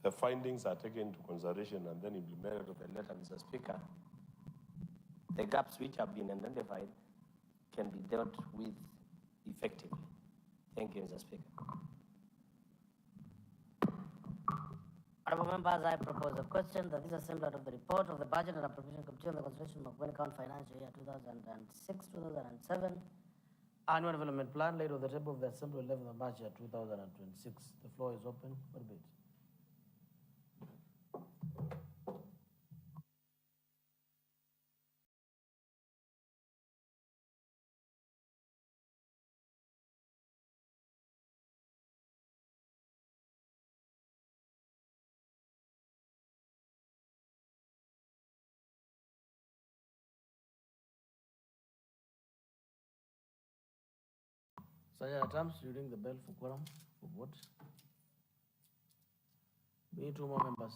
the findings are taken into consideration and then implemented with the letter, Mr. Speaker, the gaps which have been identified can be dealt with effectively. Thank you, Mr. Speaker. Honorable members, I propose a question that this assembly of the report of the Budget and Appropriation Committee on the Constitution of Makueni County Financial Year 2006-2007 Annual Development Plan laid on the table of the Assembly 11th of March 2026. The floor is open for debate. Sergeant at arms, you ring the bell for quorum for vote. We need 2 more members.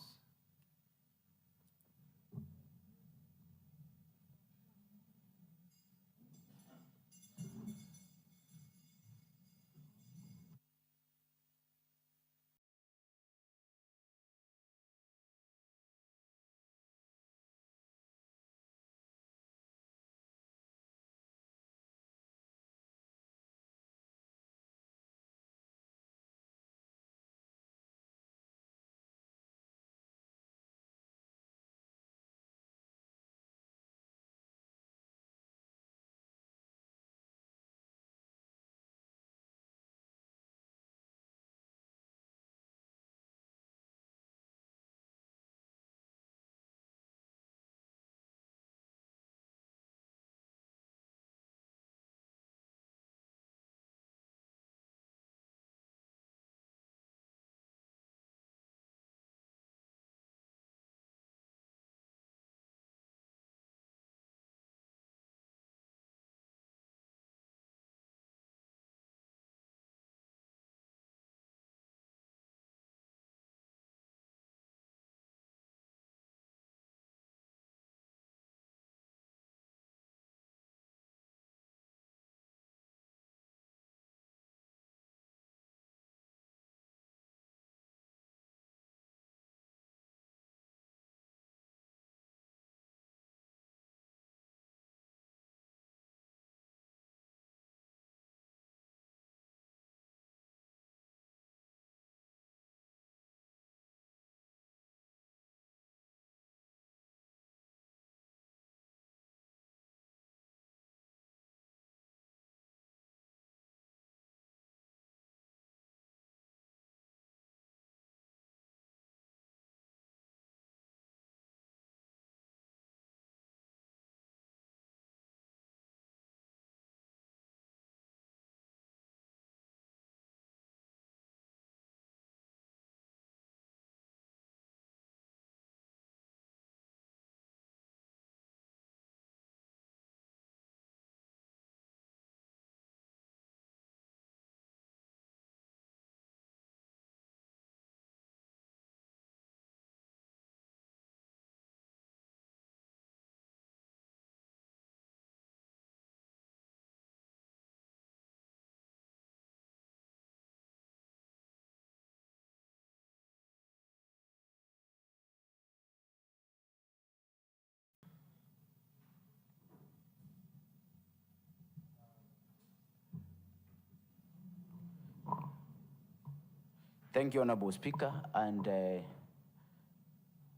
Thank you, Honorable Speaker, and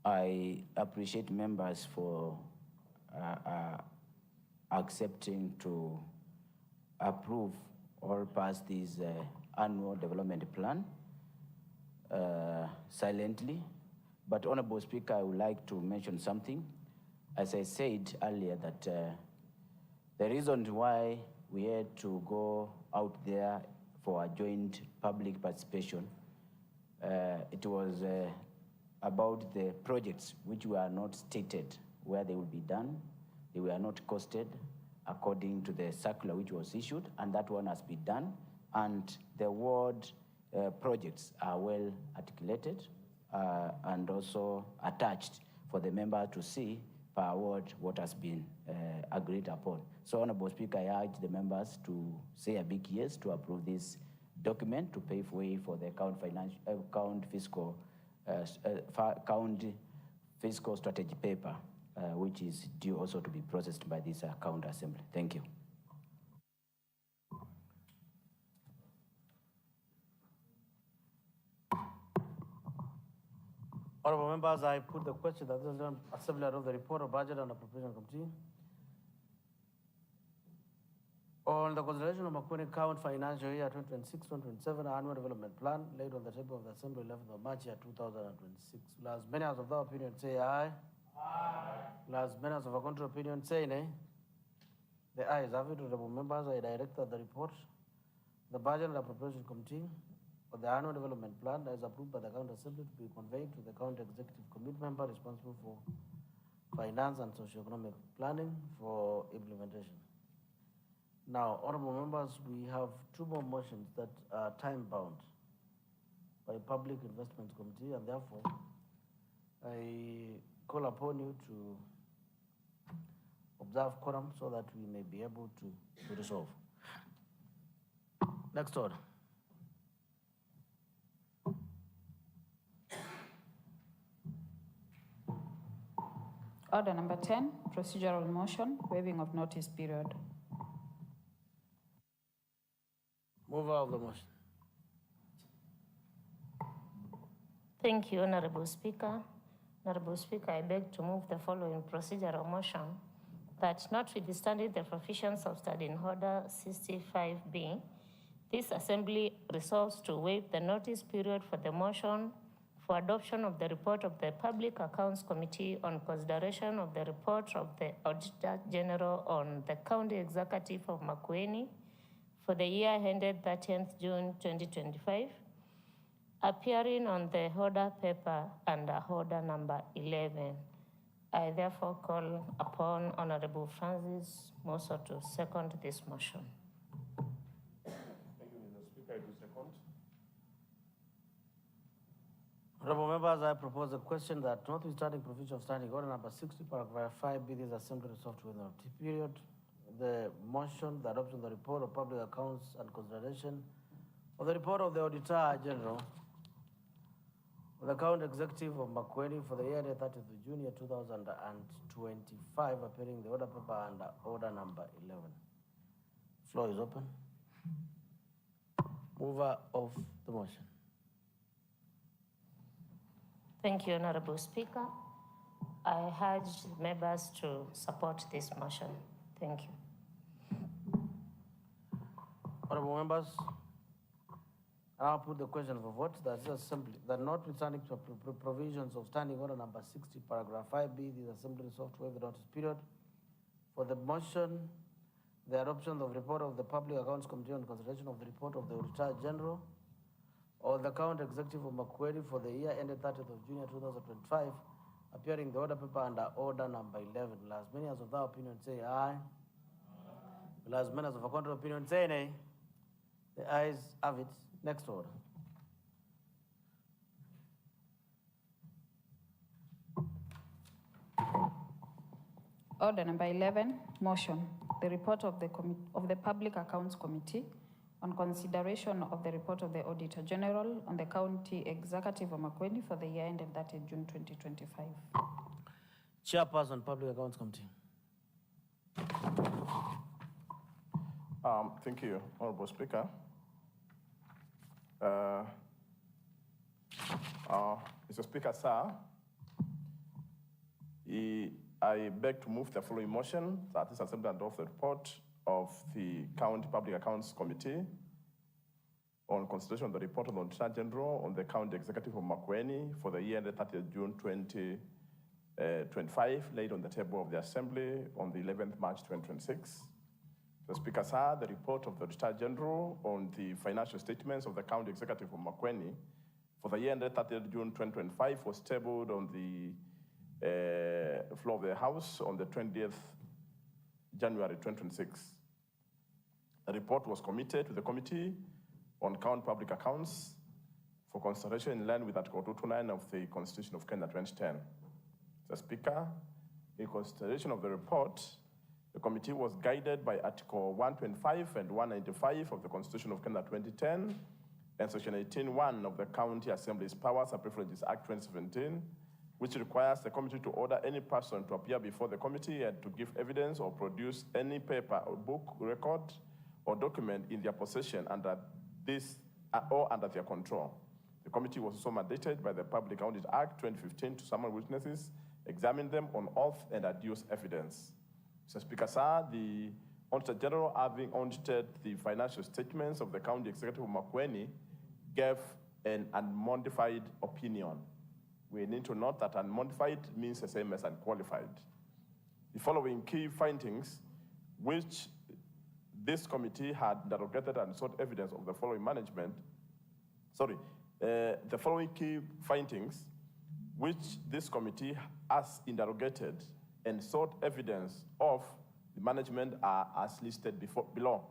I appreciate members for accepting to approve or pass this annual development plan silently. But Honorable Speaker, I would like to mention something. As I said earlier, that the reason why we had to go out there for a joint public participation, it was about the projects which were not stated where they will be done. They were not costed according to the circular which was issued, and that one has been done. And the word projects are well articulated and also attached for the member to see per word what has been agreed upon. So, Honorable Speaker, I urge the members to say a big yes to approve this document to pave way for the account fiscal county fiscal strategy paper, which is due also to be processed by this county assembly. Thank you. Honorable members, I put the question that the assembly of the report of budget and appropriation committee on the consideration of Makueni County financial year 2026-2027 annual development plan laid on the table of the assembly 11th of March year 2026. Will as many as of their opinion say aye? Aye. Will as many as of a contrary opinion say nay? The ayes have it. Honorable members, I direct that the report, the budget and appropriation committee for the annual development plan as approved by the county assembly to be conveyed to the county executive committee member responsible for finance and socio-economic planning for implementation. Now, honorable members, we have two more motions that are time-bound by Public Investment Committee, and therefore, I call upon you to observe quorum so that we may be able to resolve. Next order. Order number 10, procedural motion, waiving of notice period. Mover of the motion. Thank you, Honorable Speaker. Honorable Speaker, I beg to move the following procedural motion that notwithstanding the provisions of Standing Order 65B, this Assembly resolves to waive the notice period for the motion for adoption of the report of the Public Accounts Committee on consideration of the report of the Auditor General on the County Executive of Makueni for the year ended 30th June 2025, appearing on the order paper under order number 11. I therefore call upon Honorable Francis Moso to second this motion. Thank you, Mr. Speaker. I do second. Honorable members, I propose a question that notwithstanding provision of Standing Order number 60, paragraph 5B, this Assembly resolved within a period. The motion, the adoption of the report of public accounts and consideration of the report of the Auditor General of the County Executive of Makueni for the year 30th of June 2025, appearing in the order paper under order number 11. Floor is open. Mover of the motion. Thank you, Honorable Speaker. I urge members to support this motion. Thank you. Honorable members, I'll put the question for vote. That is Assembly, that notwithstanding provisions of Standing Order number 60, paragraph 5B, the Assembly resolved to waive the notice period for the motion, the adoption of the report of the Public Accounts Committee on consideration of the report of the Auditor General or the County Executive of Makueni for the year ended 30th of June 2025, appearing in the order paper under order number 11. Will as many as of that opinion say aye? Will as many as of a contrary opinion say nay? The ayes have it. Next order. Order number 11, motion. The report of the Public Accounts Committee on consideration of the report of the Auditor General on the County Executive of Makueni for the year ended 30th June 2025. Chairperson, Public Accounts Committee. Thank you, Honorable Speaker. Mr. Speaker, sir, I beg to move the following motion that this Assembly adopt the report of the County Public Accounts Committee on consideration of the report of the Auditor General on the County Executive of Makueni for the year ended 30th June 2025, laid on the table of the Assembly on the 11th March 2026. The Speaker, sir, the report of the Auditor General on the financial statements of the County Executive of Makueni for the year ended 30th June 2025 was tabled on the floor of the House on the 20th January 2026. The report was committed to the Committee on County Public Accounts for consideration in line with Article 229 of the Constitution of Kenya 2010. The Speaker, in consideration of the report, the committee was guided by Article 125 and 195 of the Constitution of Kenya 2010 and Section 18.1 of the County Assembly's Powers and Privileges Act 2017, which requires the committee to order any person to appear before the committee and to give evidence or produce any paper or book, record, or document in their possession under this or under their control. The committee was also mandated by the Public Audit Act 2015 to summon witnesses, examine them on oath, and adduce evidence. Mr. Speaker, sir, the Auditor General, having audited the financial statements of the County Executive of Makueni, gave an unmodified opinion. We need to note that unmodified means the same as unqualified. The following key findings, which this committee had interrogated and sought evidence of the following the following key findings, which this committee has interrogated and sought evidence of the management are as listed below.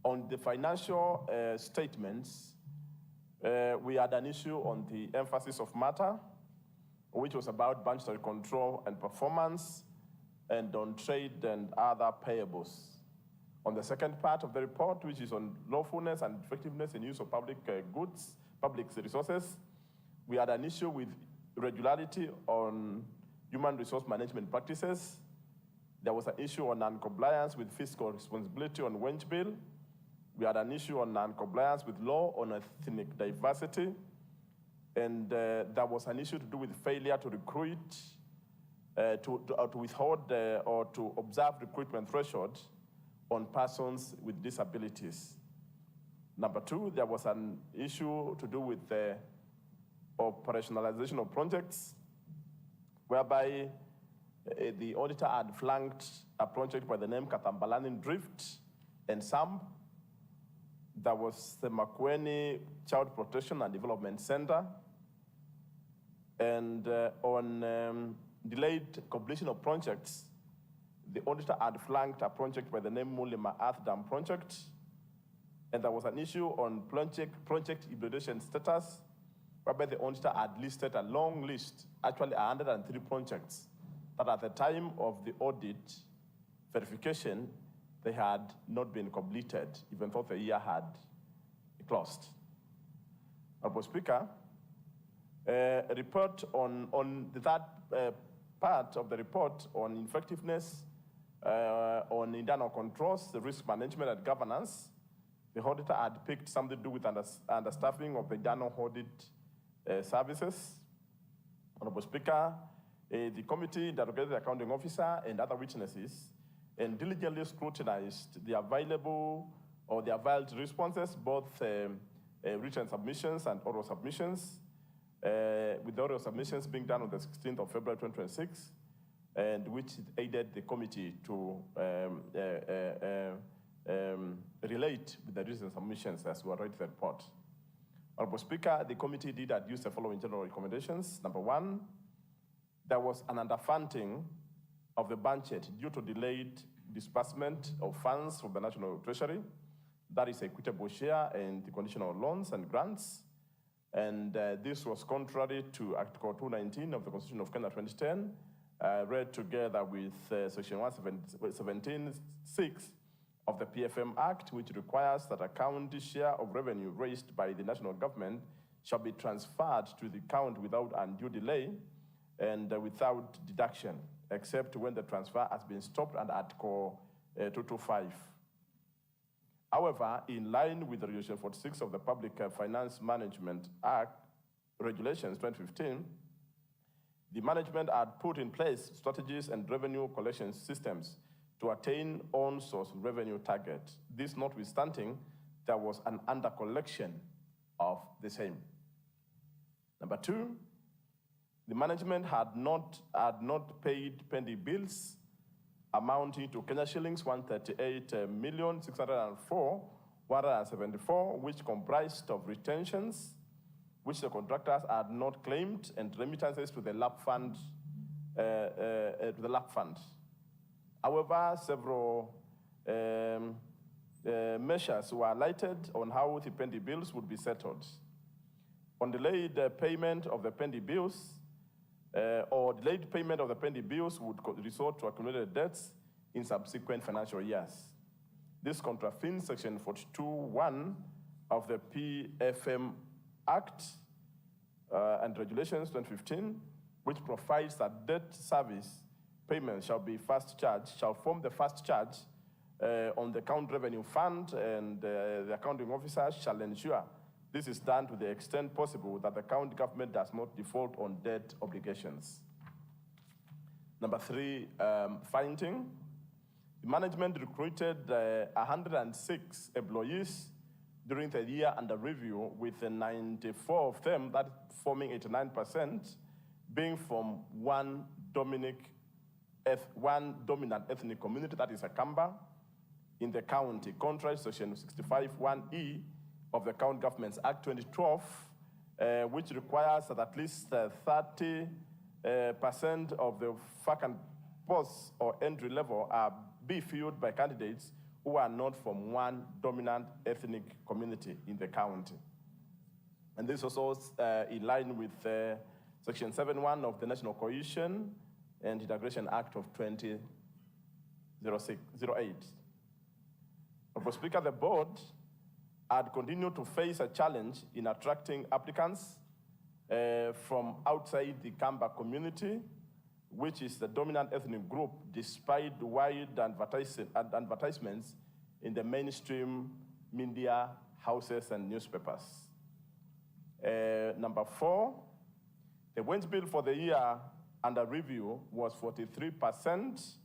On the financial statements, we had an issue on the emphasis of matter, which was about budgetary control and performance, and on trade and other payables. On the second part of the report, which is on lawfulness and effectiveness in use of public goods, public resources, we had an issue with irregularity on human resource management practices. There was an issue on non-compliance with fiscal responsibility on wage bill. We had an issue on non-compliance with law on ethnic diversity. And there was an issue to do with failure to recruit, to withhold or to observe recruitment threshold on persons with disabilities. Number two, there was an issue to do with the operationalization of projects, whereby the auditor had flanked a project by the name Katambalani Drift and SAMP. There was the Makueni Child Protection and Development Center. And on delayed completion of projects, the auditor had flanked a project by the name Mulima Earth Dam Project. And there was an issue on project evaluation status, whereby the auditor had listed a long list, actually 103 projects, that at the time of the audit verification, they had not been completed, even though the year had closed. Honorable Speaker, a report on the third part of the report on effectiveness, on internal controls, the risk management and governance, the auditor had picked something to do with understaffing of the internal audit services. Honorable Speaker, the committee interrogated the accounting officer and other witnesses and diligently scrutinized the available or the availed responses, both written submissions and oral submissions, with the oral submissions being done on the 16th of February 2026, and which aided the committee to relate with the written submissions as we write the report. Honorable Speaker, the committee did adduce the following general recommendations. Number one, there was an underfunding of the budget due to delayed disbursement of funds from the National Treasury. That is equitable share and the conditional loans and grants. And this was contrary to Article 219 of the Constitution of Kenya 2010, read together with Section 117.6 of the PFM Act, which requires that a county share of revenue raised by the national government shall be transferred to the county without undue delay and without deduction, except when the transfer has been stopped under Article 225. However, in line with the Regulation 46 of the Public Finance Management Act, Regulations 2015, the management had put in place strategies and revenue collection systems to attain on-source revenue target. This notwithstanding, there was an under-collection of the same. Number two, the management had not paid pending bills amounting to Kenya shillings 138,604,174, which comprised of retentions, which the contractors had not claimed, and remittances to the LAP fund. However, several measures were lighted on how the pending bills would be settled. On delayed payment of the pending bills, delayed payment of the pending bills would resort to accumulated debts in subsequent financial years. This contravenes Section 42.1 of the PFM Act and Regulations 2015, which provides that debt service payments shall form the first charge on the County Revenue Fund, and the accounting officer shall ensure this is done to the extent possible that the county government does not default on debt obligations. Number 3, finding. The management recruited 106 employees during the year under review, with 94 of them, that forming 89%, being from one dominant ethnic community, that is a Kamba, in the county, contrary to Section 65(1)(e) of the County Governments Act 2012, which requires that at least 30% of the vacant posts or entry level be filled by candidates who are not from one dominant ethnic community in the county. And this is also in line with Section 7(1) of the National Cohesion and Integration Act of 2008. Mr. Speaker, the board had continued to face a challenge in attracting applicants from outside the Kamba community, which is the dominant ethnic group, despite wide advertisements in the mainstream media houses and newspapers. Number 4, the wage bill for the year under review was 43%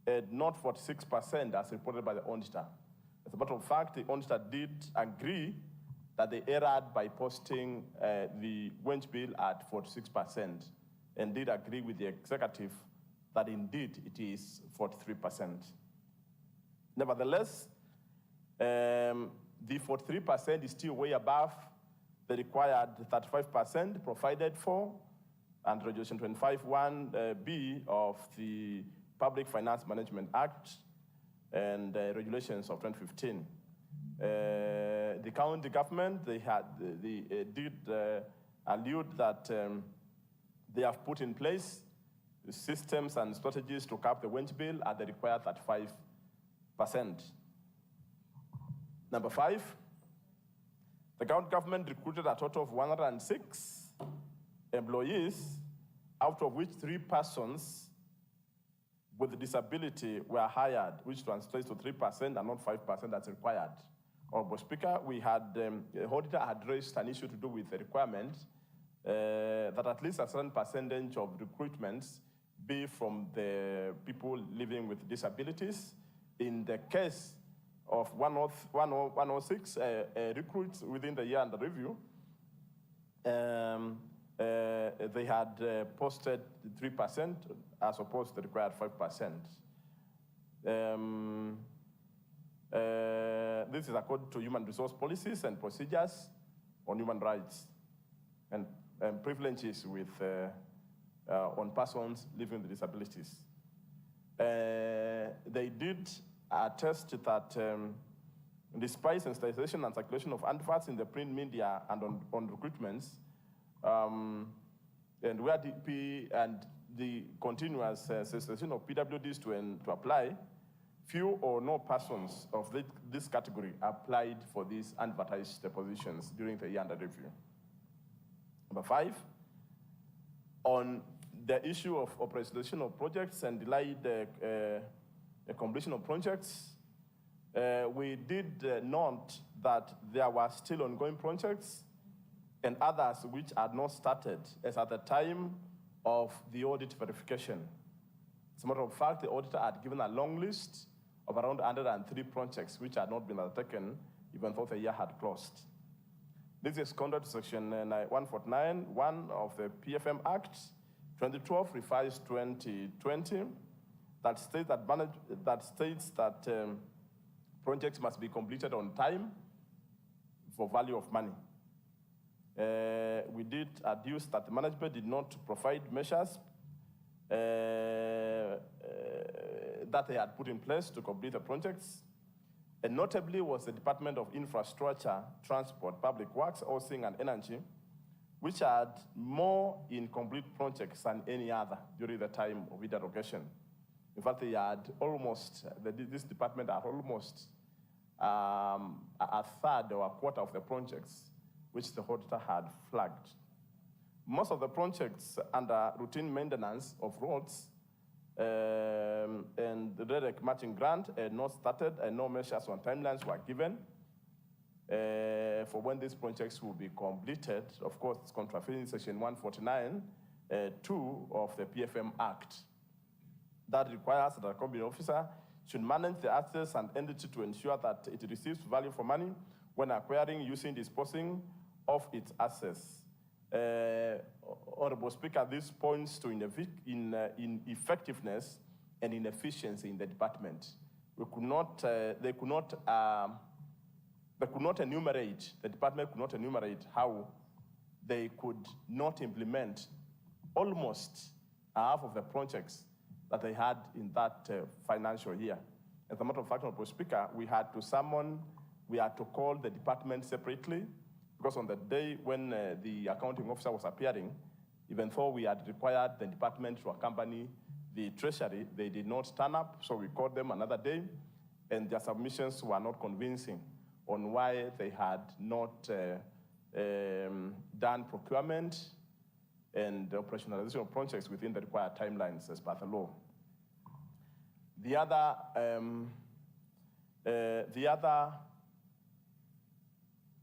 and not 46% as reported by the auditor. As a matter of fact, the auditor did agree that they erred by posting the wage bill at 46%, and did agree with the executive that indeed it is 43%. Nevertheless, the 43% is still way above the required 35% provided for under Regulation 25(1)(b) of the Public Finance Management Act and regulations of 2015. The county government, they did allude that they have put in place systems and strategies to cap the wage bill at the required 35%. Number 5, the county government recruited a total of 106 employees, out of which 3 persons with disability were hired, which translates to 3% and not 5% that's required. Honorable Speaker, we had, the auditor had raised an issue to do with the requirement that at least a certain percentage of recruitments be from the people living with disabilities. In the case of 106 recruits within the year under review, they had posted 3% as opposed to the required 5%. This is according to human resource policies and procedures on human rights and privileges with, on persons living with disabilities. They did attest that despite sensitization and circulation of adverts in the print media and on recruitments, and where DP and the continuous sensitization of PWDs to apply, few or no persons of this category applied for these advertised positions during the year under review. Number 5, on the issue of operationalization of projects and delayed the completion of projects, we did note that there were still ongoing projects and others which had not started as at the time of the audit verification. As a matter of fact, the auditor had given a long list of around 103 projects which had not been undertaken even though the year had closed. This is contrary to Section 149(1) of the PFM Act 2012 revised 2020 that states that projects must be completed on time for value of money. We did adduce that the management did not provide measures that they had put in place to complete the projects. And notably was the Department of Infrastructure, Transport, Public Works, Housing and Energy, which had more incomplete projects than any other during the time of interrogation. In fact, they had almost, this department had almost a third or a quarter of the projects which the auditor had flagged. Most of the projects under routine maintenance of roads and the direct matching grant had not started, and no measures on timelines were given for when these projects will be completed. Of course, it's contravening Section 149, 2 of the PFM Act. That requires that a company officer should manage the assets and entity to ensure that it receives value for money when acquiring, using, disposing of its assets. Honorable Speaker, this points to ineffectiveness and inefficiency in the department. They could not enumerate, the department could not enumerate how they could not implement almost half of the projects that they had in that financial year. As a matter of fact, Honorable Speaker, we had to call the department separately, because on the day when the accounting officer was appearing, even though we had required the department to accompany the treasury, they did not turn up, so we called them another day, and their submissions were not convincing on why they had not done procurement and operationalization of projects within the required timelines as per the law. The other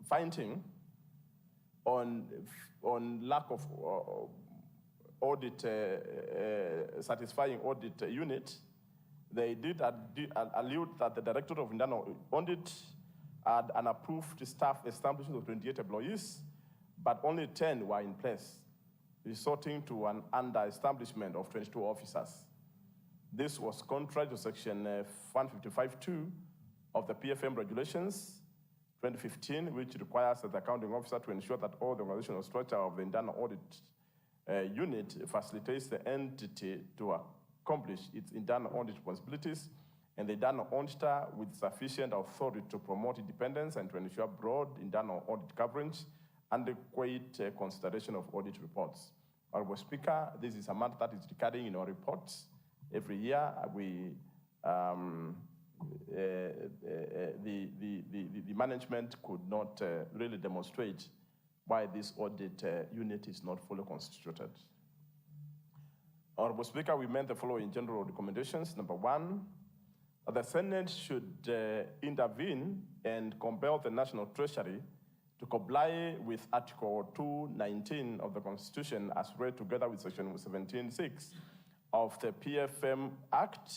finding on lack of audit, satisfying audit unit, they did allude that the Director of Internal Audit had an approved staff establishment of 28 employees, but only 10 were in place, resulting to an under-establishment of 22 officers. This was contrary to Section 155.2 of the PFM Regulations 2015, which requires the accounting officer to ensure that all the organizational structure of the internal audit unit facilitates the entity to accomplish its internal audit responsibilities, and the internal auditor with sufficient authority to promote independence and to ensure broad internal audit coverage and adequate consideration of audit reports. Honorable Speaker, this is a matter that is recurring in our reports. Every year, the management could not really demonstrate why this audit unit is not fully constituted. Honorable Speaker, we made the following general recommendations. Number 1, the Senate should intervene and compel the National Treasury to comply with Article 219 of the Constitution as read together with Section 17.6 of the PFM Act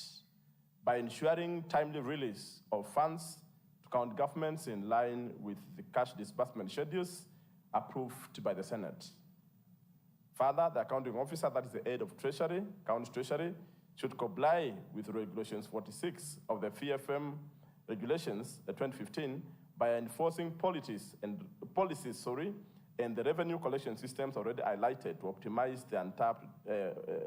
by ensuring timely release of funds to county governments in line with the cash disbursement schedules approved by the Senate. Further, the accounting officer, that is the head of Treasury, County Treasury, should comply with Regulations 46 of the PFM Regulations 2015 by enforcing policies and the revenue collection systems already highlighted to optimize the untapped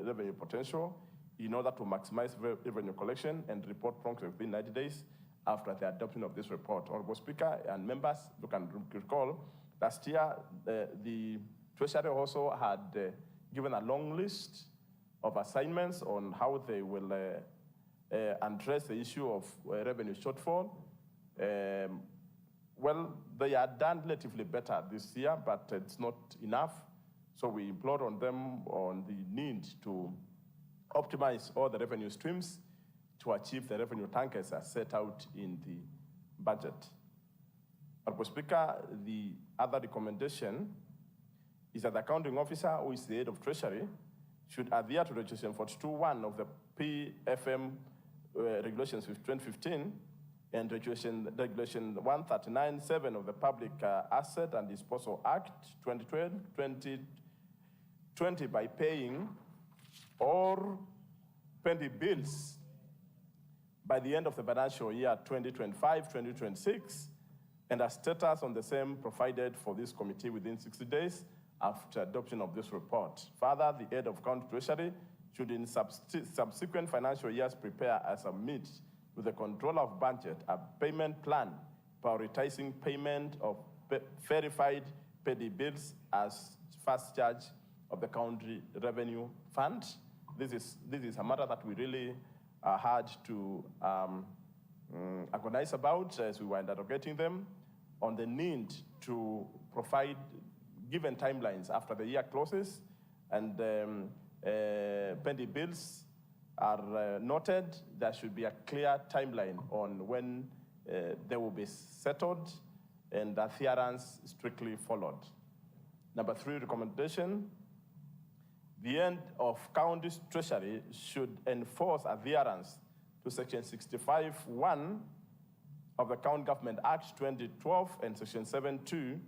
revenue potential in order to maximize revenue collection and report promptly within 90 days after the adoption of this report. Honorable Speaker and members, you can recall, last year the Treasury also had given a long list of assignments on how they will address the issue of revenue shortfall. Well, they are done relatively better this year, but it's not enough. So we implored on them on the need to optimize all the revenue streams to achieve the revenue targets as set out in the budget. Honorable Speaker, the other recommendation is that the accounting officer, who is the head of Treasury, should adhere to Regulation 42.1 of the PFM Regulations 2015 and Regulation 139.7 of the Public Asset and Disposal Act 2020 by paying all pending bills by the end of the financial year 2025-2026, and a status on the same provided for this committee within 60 days after adoption of this report. Further, the head of County Treasury should in subsequent financial years prepare and submit with the controller of budget a payment plan prioritizing payment of verified petty bills as first charge of the county revenue fund. This is a matter that we really had to agonize about as we were interrogating them on the need to provide given timelines after the year closes and pending bills are noted. There should be a clear timeline on when they will be settled and adherence strictly followed. Number 3 recommendation, the end of county's treasury should enforce adherence to Section 65(1) of the County Government Act 2012 and Section 7(2)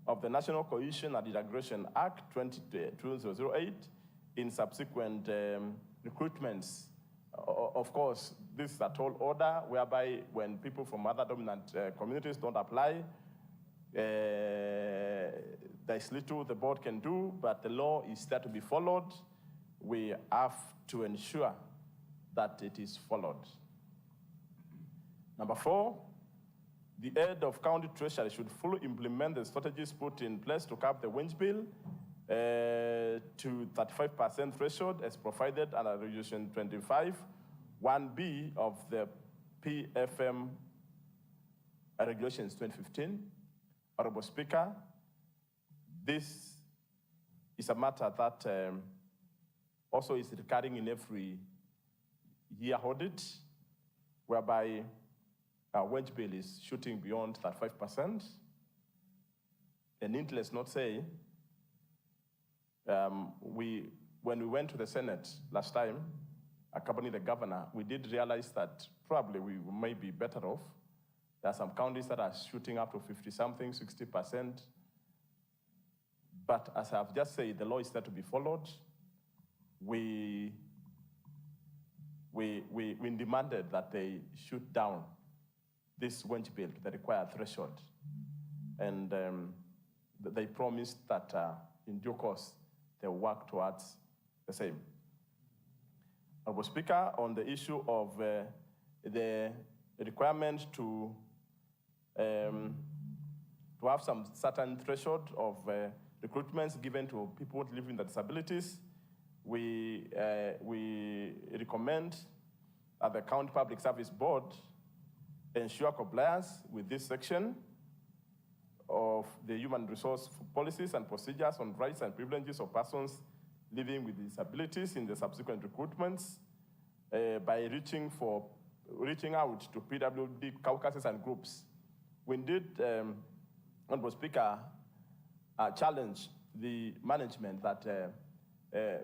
of the National Cohesion and Integration Act 2008 in subsequent recruitments. Of course, this is a tall order whereby when people from other dominant communities don't apply, there's little the board can do, but the law is there to be followed. We have to ensure that it is followed. Number 4, the head of county treasury should fully implement the strategies put in place to cap the wage bill to 35% threshold as provided under Resolution 25(1)(b) of the PFM Regulations 2015. Honorable Speaker, this is a matter that also is recurring in every year audit, whereby our wage bill is shooting beyond 35%. And needless not say, when we went to the Senate last time, accompanying the governor, we did realize that probably we may be better off. There are some counties that are shooting up to 50-something, 60%. But as I've just said, the law is there to be followed. We demanded that they shoot down this wage bill, the required threshold. And they promised that in due course, they'll work towards the same. Honorable Speaker, on the issue of the requirement to have some certain threshold of recruitments given to people living with disabilities, we recommend that the County Public Service Board ensure compliance with this section of the human resource policies and procedures on rights and privileges of persons living with disabilities in the subsequent recruitments by reaching out to PWD caucuses and groups. We did, Honorable Speaker, challenge the management that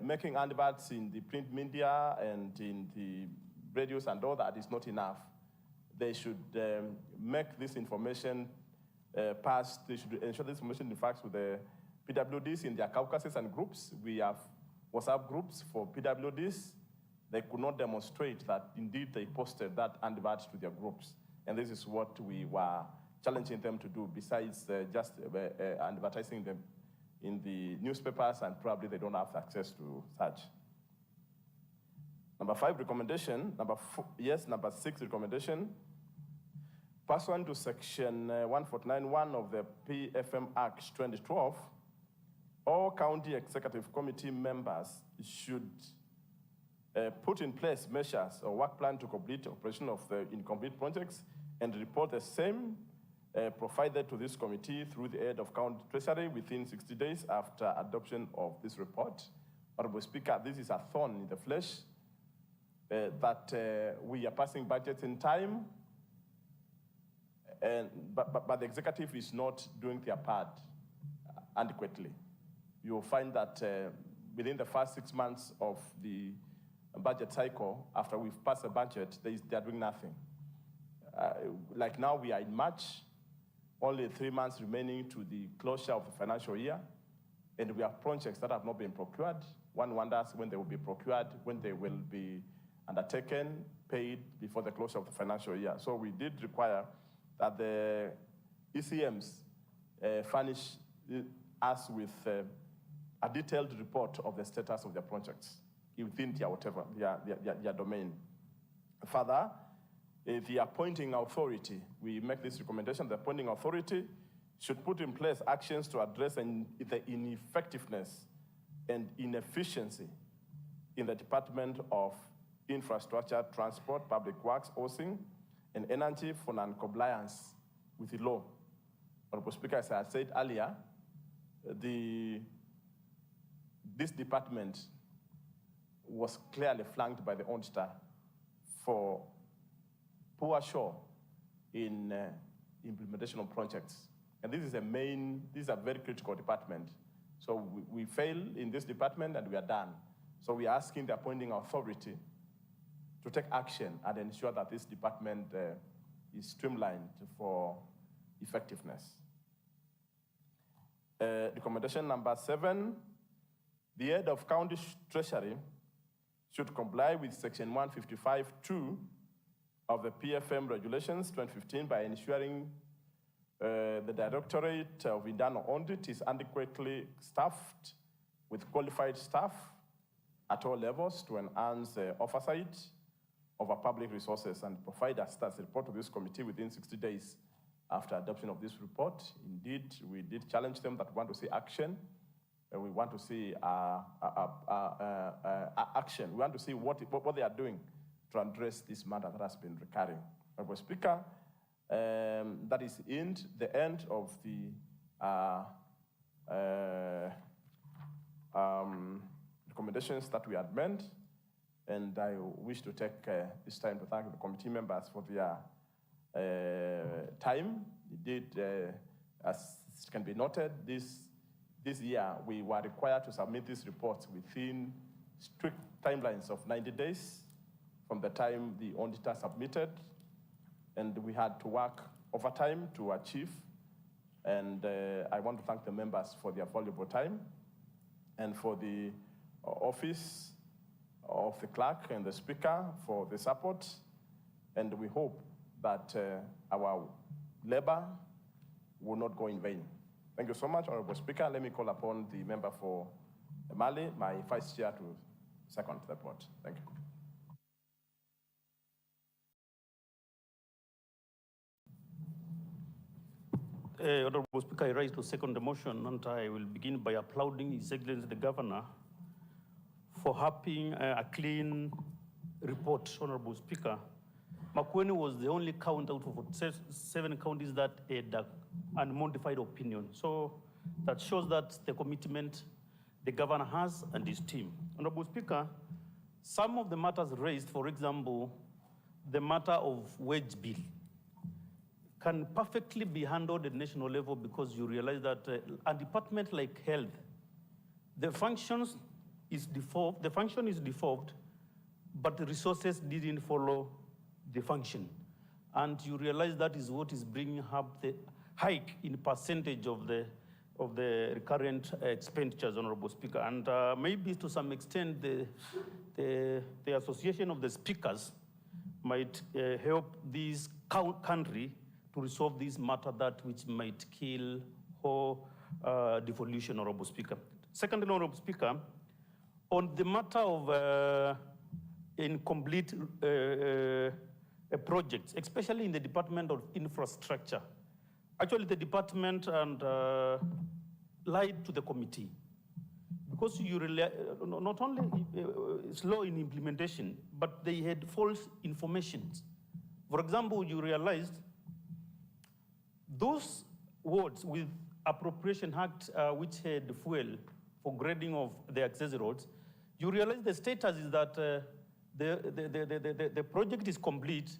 making adverts in the print media and in the radios and all that is not enough. They should make this information pass. They should ensure this information in fact with the PWDs in their caucuses and groups. We have WhatsApp groups for PWDs. They could not demonstrate that indeed they posted that advert to their groups. And this is what we were challenging them to do, besides just advertising them in the newspapers, and probably they don't have access to such. Number 5 recommendation, number 6 recommendation, pursuant to Section 149(1) of the PFM Act 2012, all county executive committee members should put in place measures or work plan to complete operation of the incomplete projects and report the same provided to this committee through the head of county treasury within 60 days after adoption of this report. Honorable Speaker, this is a thorn in the flesh that we are passing budgets in time, but the executive is not doing their part adequately. You'll find that within the first 6 months of the budget cycle, after we've passed the budget, they're doing nothing. Like now, we are in March, only 3 months remaining to the closure of the financial year, and we have projects that have not been procured. One wonders when they will be procured, when they will be undertaken, paid before the closure of the financial year. So we did require that the ECMs furnish us with a detailed report of the status of their projects within their domain. Further, the appointing authority, we make this recommendation, the appointing authority should put in place actions to address the ineffectiveness and inefficiency in the Department of Infrastructure, Transport, Public Works, housing, and energy for non-compliance with the law. Honorable Speaker, as I said earlier, this department was clearly flanked by the auditor for poor show in implementation of projects. And this is a very critical department. So we fail in this department and we are done. So we are asking the appointing authority to take action and ensure that this department is streamlined for effectiveness. Recommendation number 7, the head of county treasury should comply with section 155(2) of the PFM regulations 2015 by ensuring the Directorate of Internal Audit is adequately staffed with qualified staff at all levels to enhance oversight of our public resources and provide a status report to this committee within 60 days after adoption of this report. Indeed, we did challenge them that we want to see action. We want to see action. We want to see what they are doing to address this matter that has been recurring. Honorable Speaker, that is the end of the recommendations that we had made, and I wish to take this time to thank the committee members for their time. Indeed, as can be noted, this year we were required to submit these reports within strict timelines of 90 days from the time the auditor submitted, and we had to work overtime to achieve. And I want to thank the members for their valuable time, and for the office of the clerk and the speaker for the support. And we hope that our labor will not go in vain. Thank you so much, Honorable Speaker. Let me call upon the member for Mali, my vice chair, to second the report. Thank you. Honorable Speaker, I rise to second the motion, and I will begin by applauding His Excellency the Governor for having a clean report. Honorable Speaker, Makueni was the only county out of 7 counties that had an unmodified opinion. So that shows that the commitment the Governor has and his team. Honorable Speaker, some of the matters raised, for example, the matter of wage bill, can perfectly be handled at national level, because you realize that a department like health, the function is devolved, but the resources didn't follow the function. And you realize that is what is bringing up the hike in percentage of the recurrent expenditures, Honorable Speaker. And maybe to some extent, the Association of the Speakers might help this country to resolve this matter, that which might kill whole devolution, Honorable Speaker. Secondly, Honorable Speaker, on the matter of incomplete projects, especially in the Department of Infrastructure, actually the department lied to the committee, because you not only slow in implementation, but they had false information. For example, you realized those wards with Appropriation Act, which had fuel for grading of the access roads, you realize the status is that the project is complete.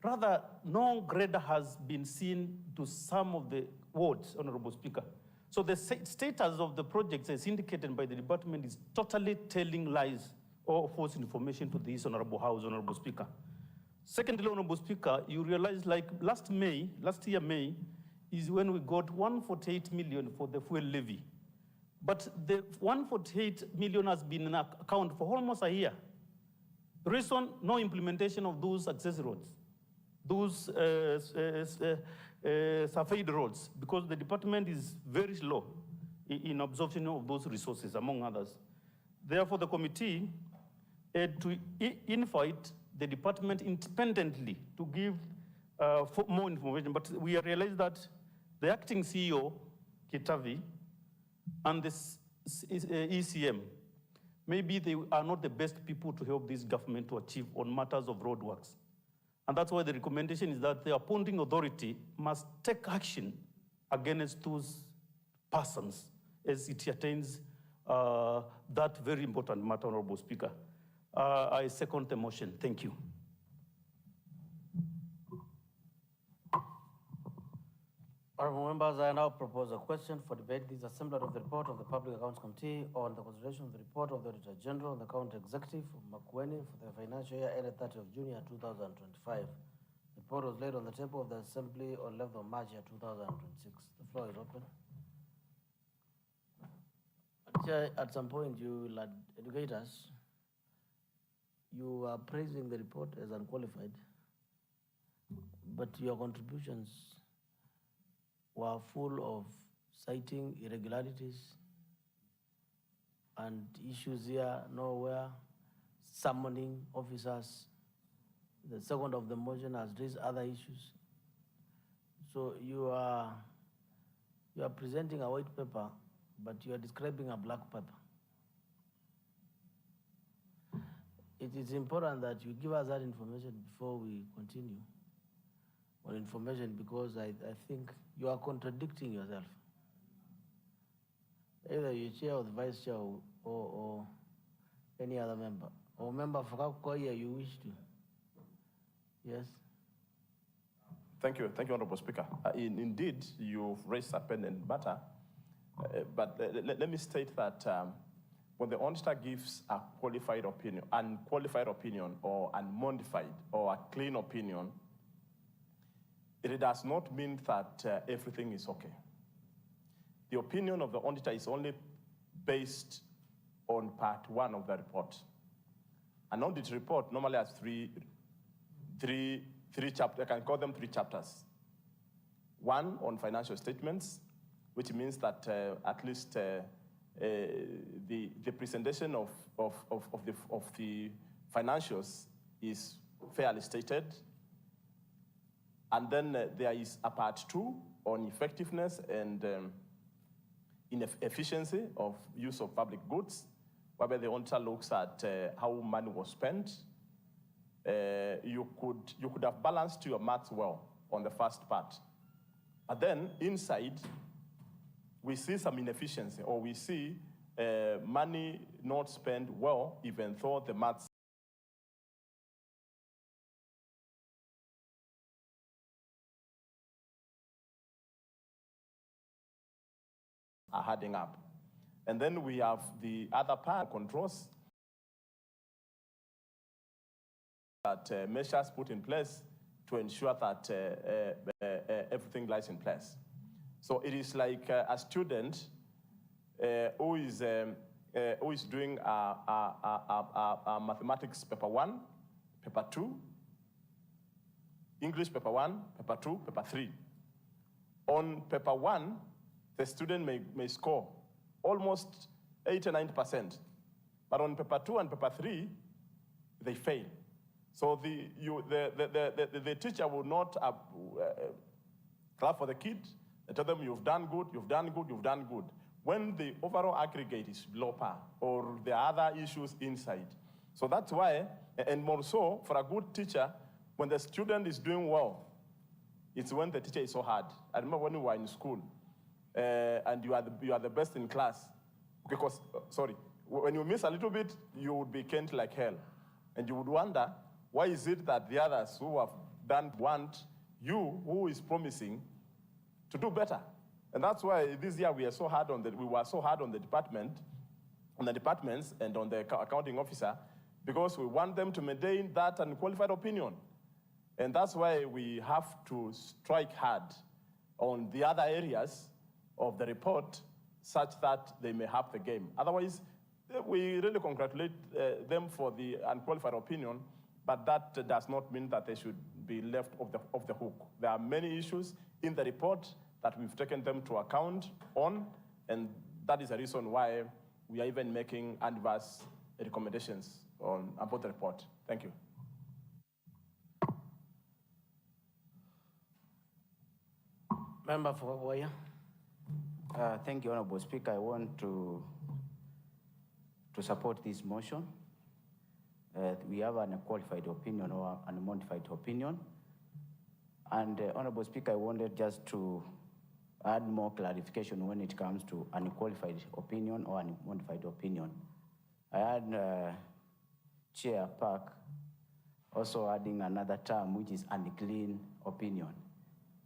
Rather, no grader has been seen to some of the wards, Honorable Speaker. So the status of the project, as indicated by the department, is totally telling lies or false information to this Honorable House, Honorable Speaker. Secondly, Honorable Speaker, you realize like last year May, is when we got 148 million for the fuel levy. But the 148 million has been in account for almost a year. The reason, no implementation of those access roads, those surveyed roads, because the department is very slow in absorption of those resources, among others. Therefore, the committee had to invite the department independently to give more information, but we realized that the acting CEO, Kitavi, and the ECM, maybe they are not the best people to help this government to achieve on matters of road works. And that's why the recommendation is that the appointing authority must take action against those persons as it attains that very important matter, Honorable Speaker. I second the motion. Thank you. Honorable members, I now propose a question for debate. This is assembled of the report of the Public Accounts Committee on the consideration of the report of the Auditor General and the County Executive of Makueni for the financial year ended 30th of June 2025. The report was laid on the table of the Assembly on 11th of March 2026. The floor is open. Chair, at some point you will educate us. You are praising the report as unqualified, but your contributions were full of citing irregularities and issues here, nowhere, summoning officers. The second of the motion has raised other issues. So you are presenting a white paper, but you are describing a black paper. It is important that you give us that information before we continue on information, because I think you are contradicting yourself. Either you chair or the vice chair or any other member, or member for Kakoya you wish to. Yes. Thank you, Honorable Speaker. Indeed, you've raised a pen and butter, but let me state that when the auditor gives a qualified opinion, unqualified opinion, or unmodified, or a clean opinion, it does not mean that everything is okay. The opinion of the auditor is only based on part 1 of the report. An audit report normally has three chapters. I can call them 3 chapters. 1 on financial statements, which means that at least the presentation of the financials is fairly stated. And then there is a part 2 on effectiveness and efficiency of use of public goods, whereby the auditor looks at how money was spent. You could have balanced your maths well on the first part. But then inside, we see some inefficiency, or we see money not spent well, even though the maths are adding up. And then we have the other part, controls, that measures put in place to ensure that everything lies in place. So it is like a student who is doing a mathematics paper 1, paper 2, English paper 1, paper 2, paper 3. On paper 1, the student may score almost 80 or 90%. But on paper 2 and paper 3, they fail. So the teacher will not clap for the kid. They tell them, you've done good, you've done good, you've done good. When the overall aggregate is below par, or there are other issues inside. So that's why, and more so, for a good teacher, when the student is doing well, it's when the teacher is so hard. I remember when we were in school, and you are the best in class, because, when you miss a little bit, you would be caned like hell. And you would wonder, why is it that the others who have done want you, who is promising, to do better? And that's why this year we were so hard on the departments and on the accounting officer, because we want them to maintain that unqualified opinion. And that's why we have to strike hard on the other areas of the report, such that they may have the game. Otherwise, we really congratulate them for the unqualified opinion, but that does not mean that they should be left off the hook. There are many issues in the report that we've taken them to account on, and that is the reason why we are even making adverse recommendations about the report. Thank you. Member for Kakoya. Thank you, Honorable Speaker. I want to support this motion. we have an unqualified opinion or an unmodified opinion. And Honorable Speaker, I wanted just to add more clarification when it comes to an unqualified opinion or an unmodified opinion. I had Chair Park also adding another term, which is unclean opinion,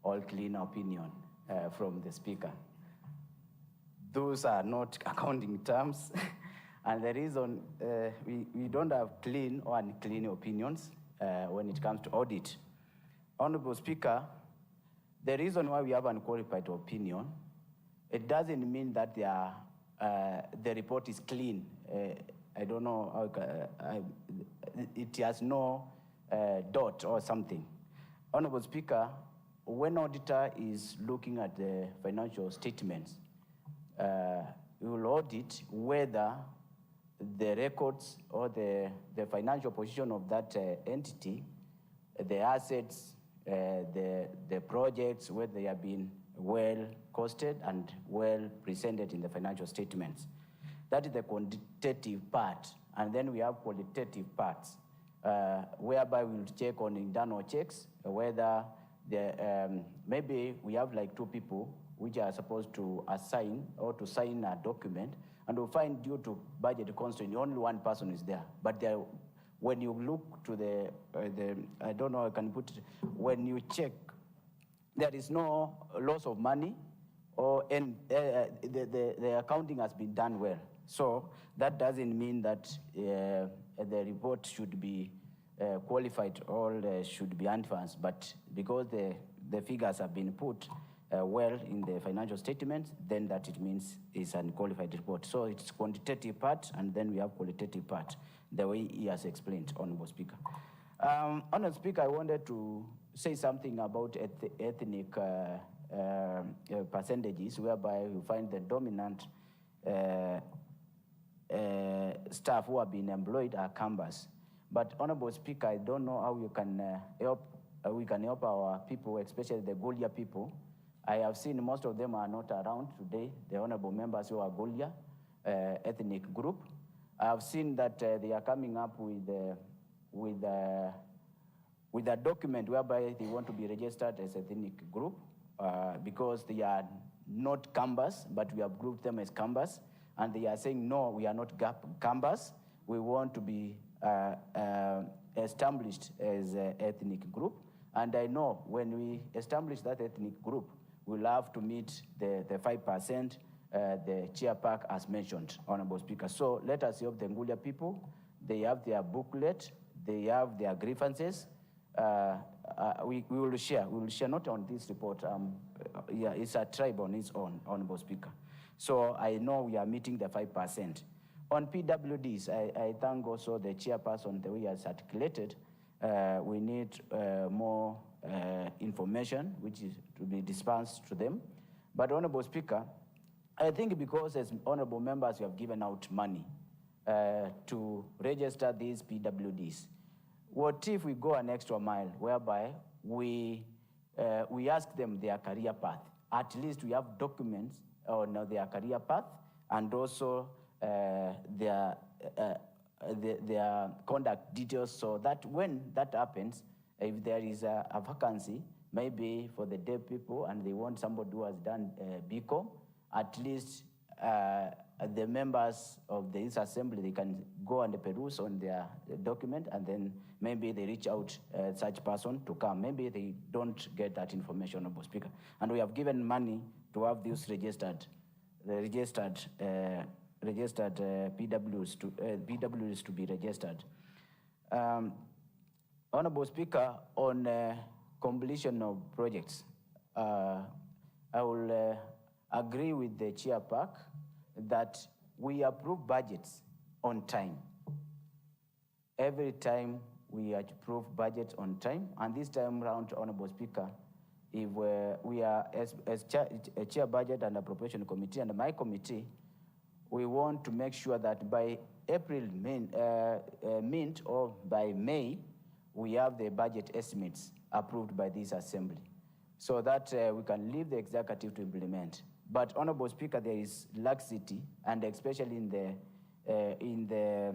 all clean opinion from the Speaker. Those are not accounting terms. And the reason we don't have clean or unclean opinions when it comes to audit. Honorable Speaker, the reason why we have an unqualified opinion, it doesn't mean that the report is clean. I don't know, it has no dot or something. Honorable Speaker, when auditor is looking at the financial statements, we will audit whether the records or the financial position of that entity, the assets, the projects, whether they have been well costed and well presented in the financial statements. That is the quantitative part. And then we have qualitative parts, whereby we'll check on internal checks, whether maybe we have like two people which are supposed to assign or to sign a document, and we'll find due to budget constraint, only one person is there. But when you look to the I don't know, I can put it, when you check, there is no loss of money, or the accounting has been done well. So that doesn't mean that the report should be qualified or should be advanced, but because the figures have been put well in the financial statements, then that it means it's an qualified report. So it's quantitative part, and then we have qualitative part, the way he has explained, Honorable Speaker. Honorable Speaker, I wanted to say something about ethnic percentages, whereby you find the dominant staff who have been employed are Kambas. But Honorable Speaker, I don't know how you can we can help our people, especially the Golia people. I have seen most of them are not around today, the honorable members who are Golia ethnic group. I have seen that they are coming up with a document whereby they want to be registered as ethnic group because they are not Kambas, but we have grouped them as Kambas. And they are saying, no, we are not Kambas. We want to be established as an ethnic group. And I know when we establish that ethnic group, we'll have to meet the 5% the Chair Park has mentioned, Honorable Speaker. So let us help the Ngulia people. They have their booklet. They have their grievances. We will share. We will share not on this report. Yeah, it's a tribe on its own, Honorable Speaker. So I know we are meeting the 5%. On PWDs, I thank also the chairperson the way he has articulated. We need more information which is to be dispensed to them. But Honorable Speaker, I think because as honorable members you have given out money to register these PWDs, what if we go an extra mile whereby we ask them their career path? At least we have documents on their career path and also their conduct details, so that when that happens, if there is a vacancy, maybe for the deaf people and they want somebody who has done BCom, at least the members of this assembly, they can go and peruse on their document, and then maybe they reach out such person to come. Maybe they don't get that information, Honorable Speaker. And we have given money to have this registered PWs to be registered. Honorable Speaker, on completion of projects, I will agree with the Chair Park that we approve budgets on time. Every time we approve budgets on time, and this time round, Honorable Speaker, if we are, as chair budget and appropriation committee and my committee, we want to make sure that by April, mint or by May, we have the budget estimates approved by this assembly, so that we can leave the executive to implement. But Honorable Speaker, there is laxity, and especially in the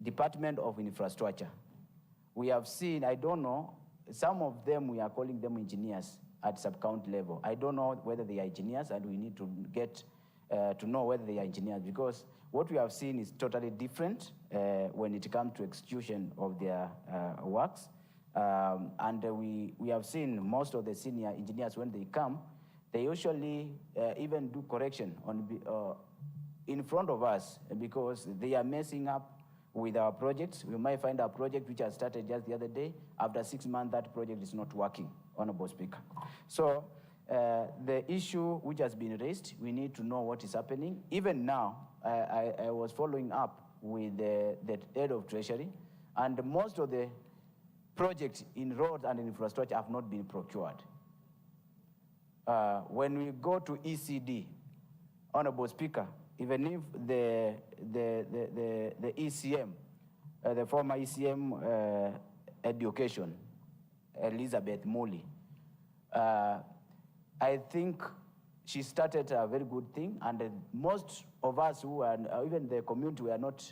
Department of Infrastructure. We have seen, I don't know, some of them we are calling them engineers at sub-county level. I don't know whether they are engineers, and we need to get to know whether they are engineers, because what we have seen is totally different when it comes to execution of their works. And we have seen most of the senior engineers, when they come, they usually even do correction on in front of us, because they are messing up with our projects. We might find a project which has started just the other day. After 6 months, that project is not working, Honorable Speaker. So the issue which has been raised, we need to know what is happening. Even now, I was following up with the head of Treasury, and most of the projects in roads and infrastructure have not been procured. When we go to ECD, Honorable Speaker, even if the ECM, the former ECM education, Elizabeth Molly, I think she started a very good thing, and most of us who are, even the community, we are not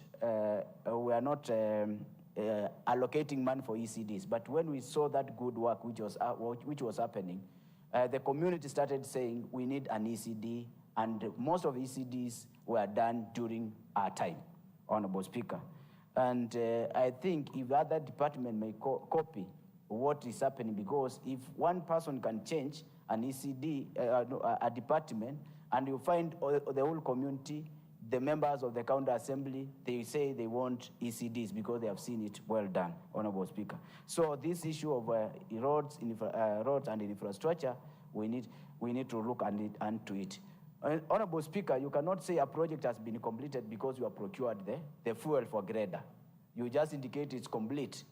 allocating money for ECDs. But when we saw that good work which was happening, the community started saying we need an ECD, and most of the ECDs were done during our time, Honorable Speaker. And I think if other department may copy what is happening, because if one person can change an ECD, a department, and you find the whole community, the members of the county assembly, they say they want ECDs because they have seen it well done, Honorable Speaker. So this issue of roads and infrastructure, we need to look into it. Honorable Speaker, you cannot say a project has been completed because you have procured the fuel for grader. You just indicate it's complete.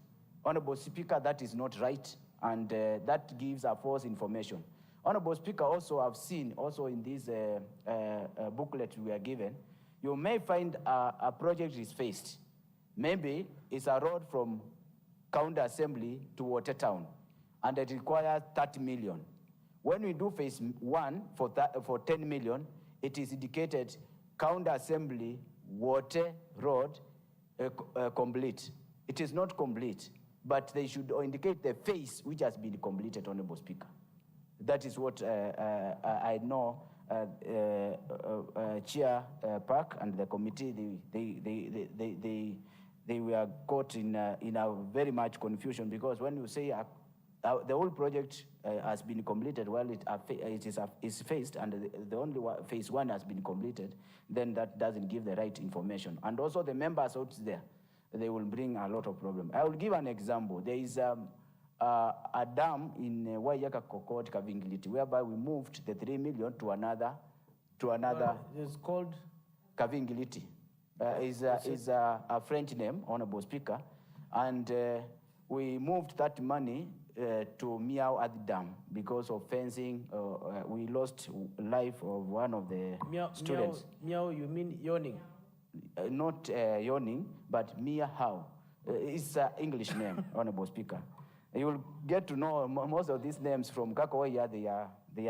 Honorable Speaker, that is not right, and that gives a false information. Honorable Speaker, also I've seen also in this booklet we are given, you may find a project is phased. Maybe it's a road from County Assembly to Watertown, and it requires 30 million. When we do phase 1 for 10 million, it is indicated County Assembly, Water Road, complete. It is not complete, but they should indicate the phase which has been completed, Honorable Speaker. That is what I know. Chair Park and the committee, they were caught in a very much confusion, because when you say the whole project has been completed, well, it is phased, and the only phase 1 has been completed, then that doesn't give the right information. And also the members out there, they will bring a lot of problems. I will give an example. There is a dam in Waiyaka Kokot Kavingiliti, whereby we moved the 3 million to another. It's called Kavingiliti. Is a French name, Honorable Speaker, and we moved that money to Miao at the dam because of fencing. We lost life of one of the students. Miao, you mean yawning? Not yawning, but Miao. It's an English name, Honorable Speaker. You will get to know most of these names from Kakoya. They are the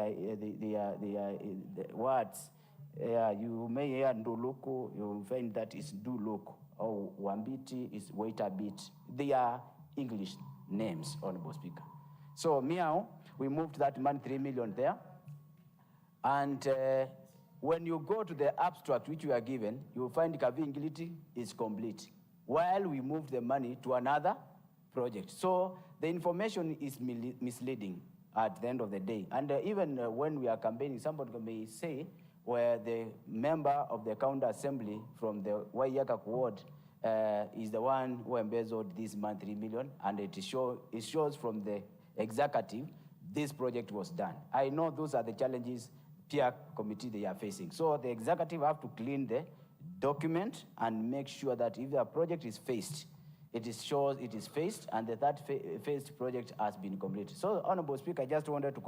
words. You may hear Nduluku, you will find that is Duluku, or Wambiti is wait a bit. They are English names, Honorable Speaker. So Miao, we moved that money, 3 million there. And when you go to the abstract which you are given, you will find Kavingiliti is complete, while we moved the money to another project. So the information is misleading at the end of the day. And even when we are campaigning, somebody may say, where the member of the county assembly from the Waiyaka ward is the one who embezzled this month 3 million, and it shows from the executive this project was done. I know those are the challenges peer committee they are facing. So the executive have to clean the document and make sure that if the project is phased, it shows it is phased, and that phased project has been completed. So, Honorable Speaker, I just wanted to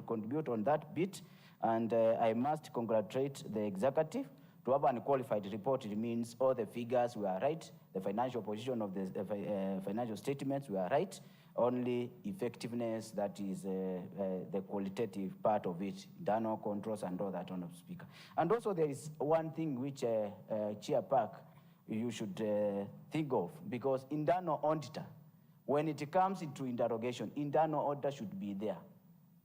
contribute on that bit, and I must congratulate the executive. To have an unqualified report, it means all the figures were right, the financial position of the financial statements were right, only effectiveness, that is the qualitative part of it, internal controls and all that, Honorable Speaker. And also there is one thing which Chair Park you should think of, because internal auditor, when it comes into interrogation, internal auditor should be there.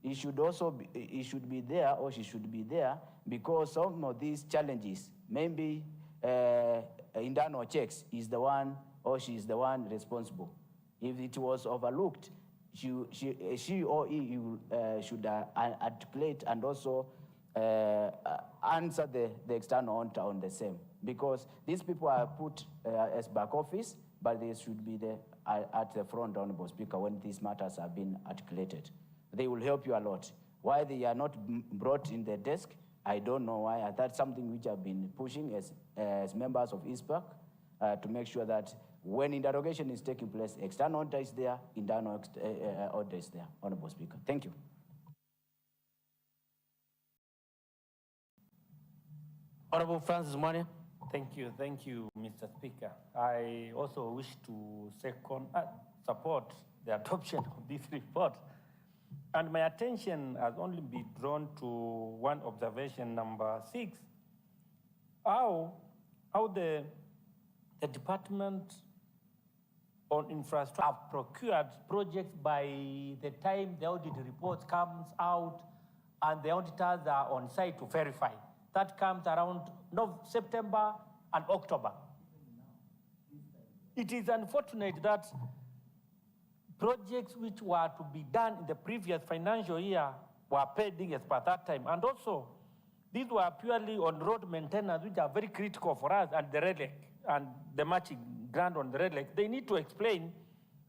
He should also be, he should be there, or she should be there, because some of these challenges, maybe internal checks is the one, or she is the one responsible. If it was overlooked, she or he should articulate and also answer the external auditor on the same, because these people are put as back office, but they should be there at the front, Honorable Speaker, when these matters have been articulated. They will help you a lot. Why they are not brought in the desk, I don't know why. That's something which I've been pushing as members of ISPAC to make sure that when interrogation is taking place, external auditor is there, internal auditor is there, Honorable Speaker. Thank you. Honorable Francis Mwanya. Thank you, Mr. Speaker. I also wish to support the adoption of this report. And my attention has only been drawn to one observation, number 6, how the Department on Infrastructure have procured projects by the time the audit report comes out and the auditors are on site to verify. That comes around September and October. It is unfortunate that projects which were to be done in the previous financial year were pending as per that time. And also, these were purely on road maintenance, which are very critical for us, and the RELEC, and the matching grant on the RELEC. They need to explain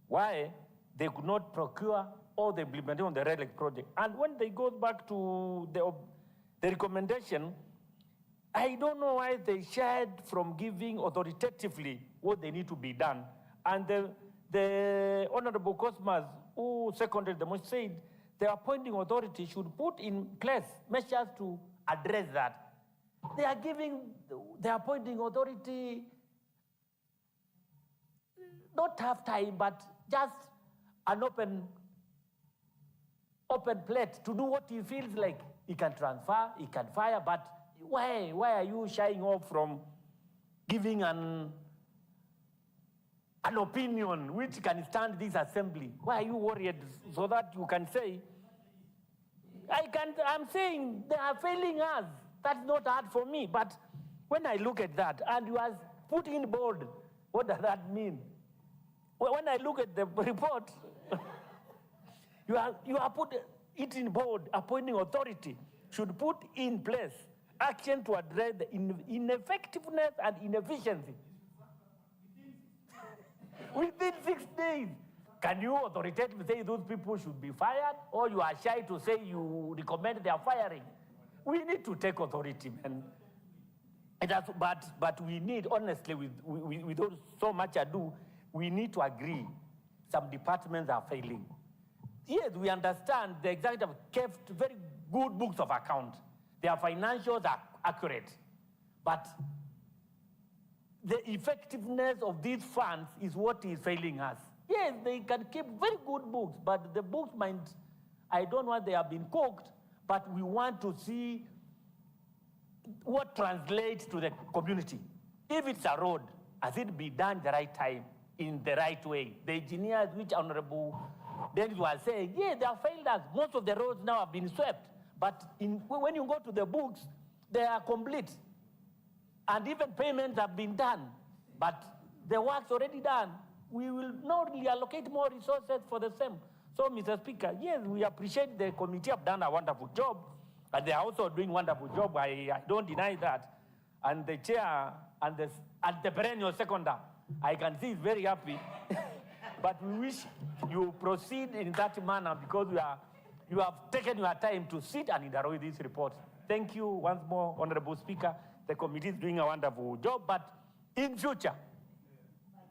why they could not procure all the implementation on the RELEC project. And when they go back to the recommendation, I don't know why they shied from giving authoritatively what they need to be done. And the Honorable Cosmas, who seconded the motion, said the appointing authority should put in place measures to address that. They are giving the appointing authority not half time, but just an open plate to do what he feels like. He can transfer, he can fire, but why are you shying off from giving an opinion which can stand this assembly? Why are you worried so that you can say, I'm saying they are failing us. That's not hard for me. But when I look at that, and you are put in bold, what does that mean? Well, when I look at the report, you are put it in bold, appointing authority should put in place action to address the ineffectiveness and inefficiency. Within 6 days, can you authoritatively say those people should be fired, or you are shy to say you recommend their firing? We need to take authority, man. But we need, honestly, with so much ado, we need to agree some departments are failing. Yes, we understand the executive kept very good books of account. Their financials are accurate. But the effectiveness of these funds is what is failing us. Yes, they can keep very good books, but the books might, I don't know what they have been cooked, but we want to see what translates to the community. If it's a road, has it been done the right time, in the right way? The engineers, which Honorable Dennis was saying, yeah, they have failed us. Most of the roads now have been swept. But when you go to the books, they are complete. And even payments have been done. But the work's already done. We will not really allocate more resources for the same. So, Mr. Speaker, yes, we appreciate the committee have done a wonderful job. And they are also doing a wonderful job. I don't deny that. And the chair and the perennial seconder, I can see is very happy. But we wish you proceed in that manner, because you have taken your time to sit and interrogate this report. Thank you once more, Honorable Speaker. The committee is doing a wonderful job, but in future,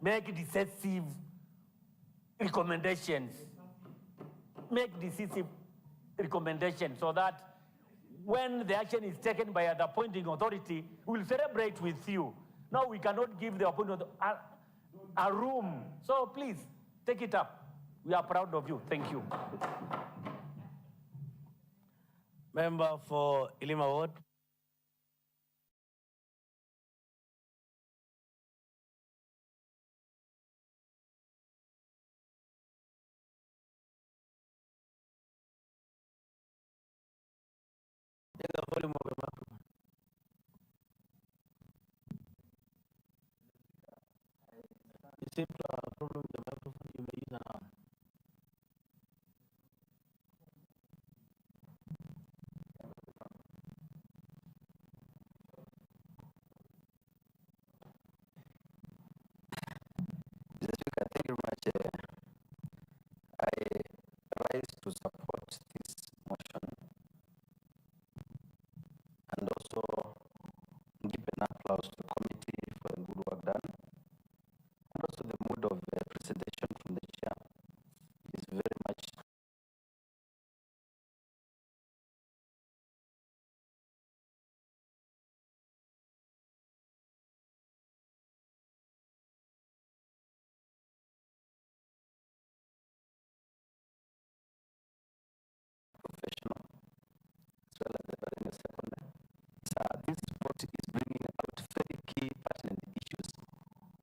make decisive recommendations. Make decisive recommendations so that when the action is taken by the appointing authority, we'll celebrate with you. Now we cannot give the appointing a room. So please, take it up. We are proud of you. Thank you. Member for Ilima Ward. seem to have a problem with the microphone. You may use an arm. Mr. Speaker, thank you very much. I rise to support this motion and also give an applause to the committee for the good work done, and also the mood of presentation from the chair is very much professional as well as the very second. This report is bringing out very key pertinent issues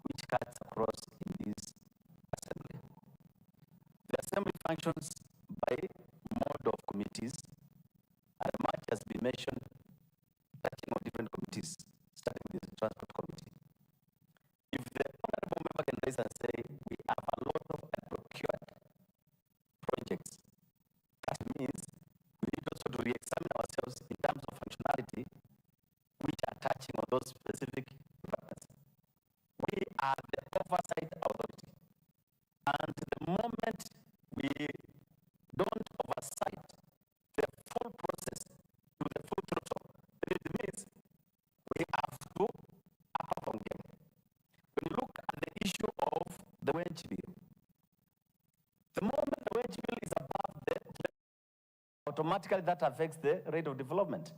which cuts across in this assembly. The assembly functions by mode of committees, and much has been mentioned touching on different committees, starting with the transport committee. If the honorable member can raise and say we have a lot of unprocured projects, that means we need also to re-examine ourselves in terms of functionality, which are touching on those specific departments. We are the oversight authority, and the moment we don't oversight the full process to the full throttle, it means we have to up from game. When you look at the issue of the wage bill, the moment the wage bill is above the automatically that affects the rate of development.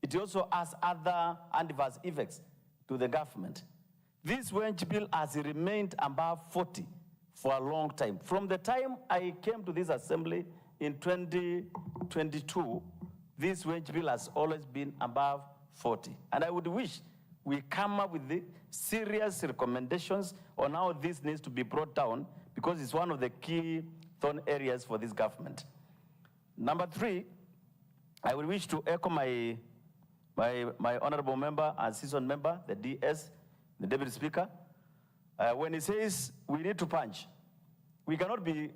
It also has other adverse effects to the government. This wage bill has remained above 40 for a long time. From the time I came to this assembly in 2022, this wage bill has always been above 40. And I would wish we come up with the serious recommendations on how this needs to be brought down, because it's one of the key thorn areas for this government. Number three, I would wish to echo my honorable member and seasoned member, the DS, the Deputy Speaker, when he says we need to punch. We cannot be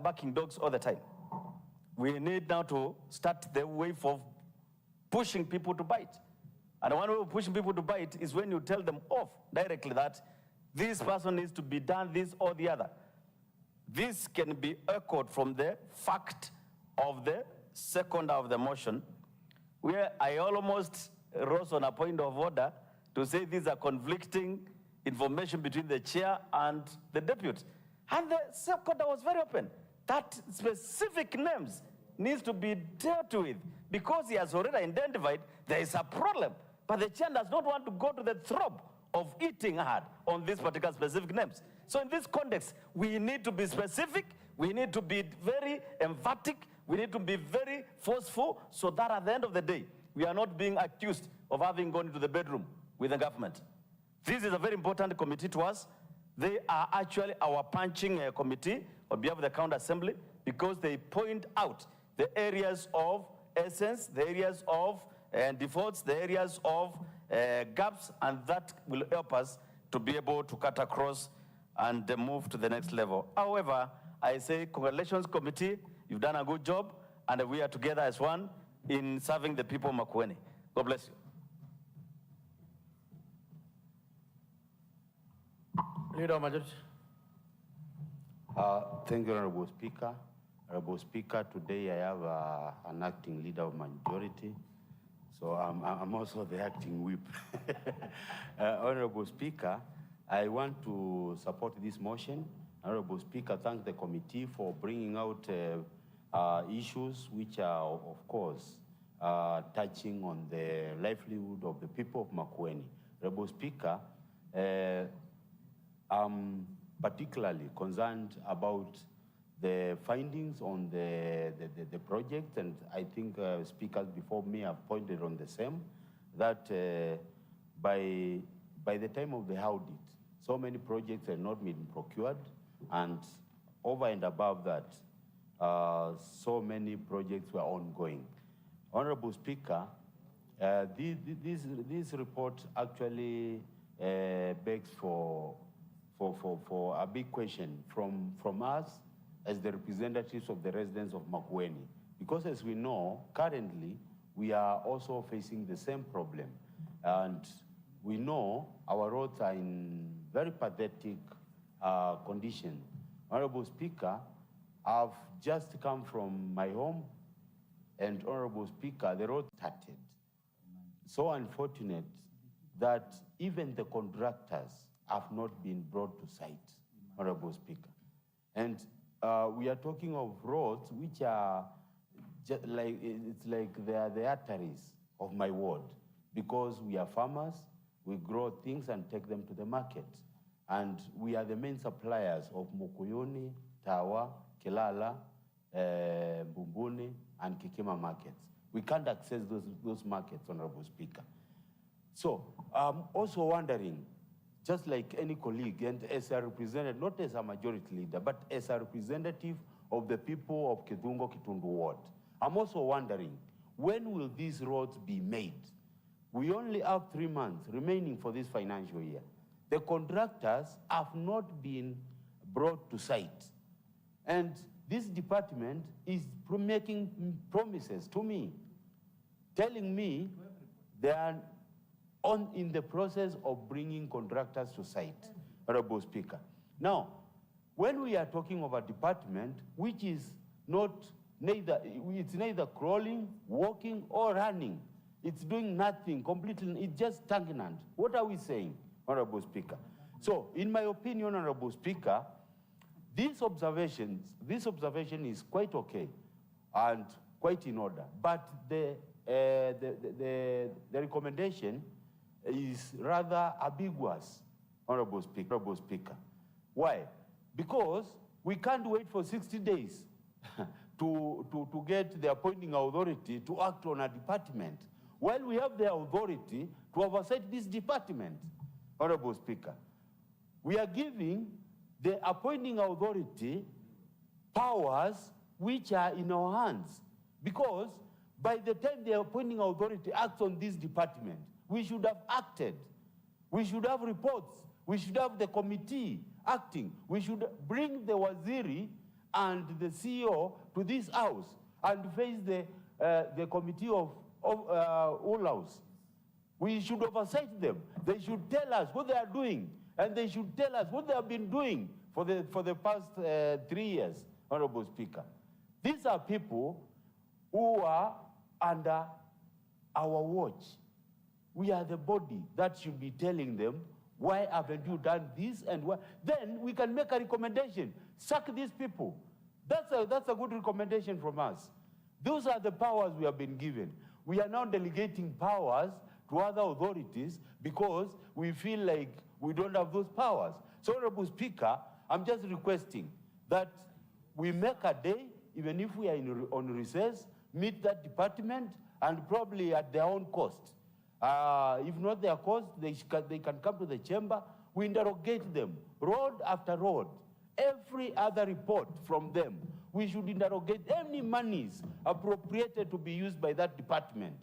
backing dogs all the time. We need now to start the wave of pushing people to bite. And one way of pushing people to bite is when you tell them off directly that this person needs to be done this or the other. This can be echoed from the fact of the second of the motion, where I almost rose on a point of order to say these are conflicting information between the chair and the deputy. And the second was very open. That specific names needs to be dealt with because he has already identified there is a problem. But the chair does not want to go to the throb of eating hard on these particular specific names. So in this context, we need to be specific, we need to be very emphatic, we need to be very forceful so that at the end of the day, we are not being accused of having gone into the bedroom with the government. This is a very important committee to us. They are actually our punching committee on behalf of the County Assembly because they point out the areas of essence, the areas of defaults, the areas of gaps, and that will help us to be able to cut across and move to the next level. However, I say congratulations committee, you've done a good job, and we are together as one in serving the people of Makueni. God bless you. Leader of Majority. Thank you, Honorable Speaker. Honorable Speaker, today I have an acting leader of majority, so I'm also the acting whip. Honorable Speaker, I want to support this motion. Honorable Speaker, thank the committee for bringing out issues which are, of course, touching on the livelihood of the people of Makueni. Honorable Speaker, I'm particularly concerned about the findings on the project, and I think speakers before me have pointed on the same, that by the time of the audit, so many projects have not been procured, and over and above that, so many projects were ongoing. Honorable Speaker, this report actually begs for for a big question from us as the representatives of the residents of Makueni. Because as we know, currently, we are also facing the same problem. And we know our roads are in very pathetic condition. Honorable Speaker, I've just come from my home, and Honorable Speaker, the road started. So unfortunate that even the contractors have not been brought to site, Honorable Speaker. And we are talking of roads which are just like, it's like they are the arteries of my ward, because we are farmers, we grow things and take them to the market. And we are the main suppliers of Makueni, Tawa, Kilala, Bumbuni, and Kikima markets. We can't access those markets, Honorable Speaker. So I'm also wondering, just like any colleague, and as a representative, not as a majority leader, but as a representative of the people of Kidungo Kitundu Ward, I'm also wondering, when will these roads be made? We only have 3 months remaining for this financial year. The contractors have not been brought to site. And this department is making promises to me, telling me they are in the process of bringing contractors to site, Honorable Speaker. Now, when we are talking of a department which is it's neither crawling, walking, or running, it's doing nothing completely, it's just stagnant. What are we saying, Honorable Speaker? So, in my opinion, Honorable Speaker, this observation is quite okay and quite in order, but the recommendation is rather ambiguous, Honorable Speaker. Why? Because we can't wait for 60 days to get the appointing authority to act on a department, while we have the authority to oversight this department, Honorable Speaker. We are giving the appointing authority powers which are in our hands, because by the time the appointing authority acts on this department, we should have acted. We should have reports. We should have the committee acting. We should bring the waziri and the CEO to this house and face the committee of Ulaus. We should oversight them. They should tell us what they are doing, and they should tell us what they have been doing for the past 3 years, Honorable Speaker. These are people who are under our watch. We are the body that should be telling them, why haven't you done this and why? Then we can make a recommendation. Sack these people. That's a good recommendation from us. Those are the powers we have been given. We are now delegating powers to other authorities because we feel like we don't have those powers. So, Honorable Speaker, I'm just requesting that we make a day, even if we are on recess, meet that department, and probably at their own cost. If not their cost, they can come to the chamber. We interrogate them, road after road. Every other report from them, we should interrogate. Any monies appropriated to be used by that department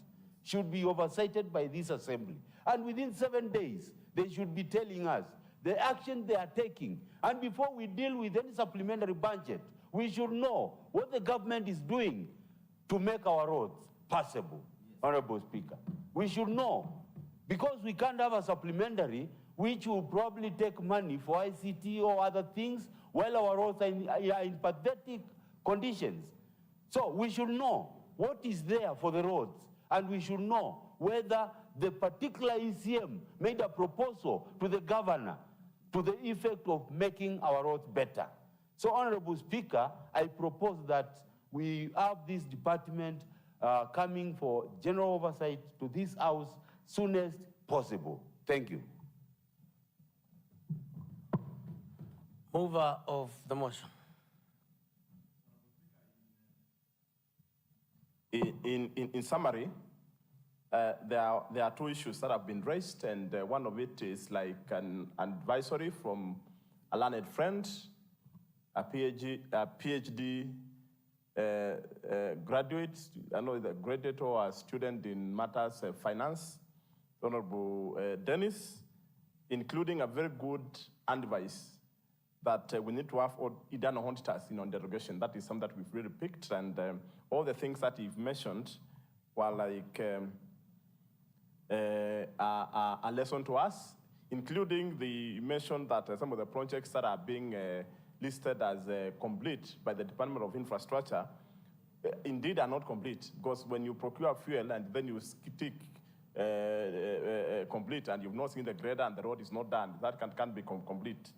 should be oversighted by this assembly. And within 7 days, they should be telling us the action they are taking. And before we deal with any supplementary budget, we should know what the government is doing to make our roads passable, Honorable Speaker. We should know, because we can't have a supplementary which will probably take money for ICT or other things while our roads are in pathetic conditions. So we should know what is there for the roads, and we should know whether the particular ECM made a proposal to the governor to the effect of making our roads better. So, Honorable Speaker, I propose that we have this department coming for general oversight to this house soonest possible. Thank you. Mover of the motion. In summary, there are 2 issues that have been raised, and one of it is like an advisory from a learned friend, a PhD graduate, I know the graduate or a student in matters of finance, Honorable Dennis, including a very good advice that we need to have internal auditors on derogation. That is something that we've really picked, and all the things that you've mentioned were like a lesson to us, including the mention that some of the projects that are being listed as complete by the Department of Infrastructure indeed are not complete, because when you procure fuel and then you tick complete and you've not seen the grader and the road is not done, that can't be complete.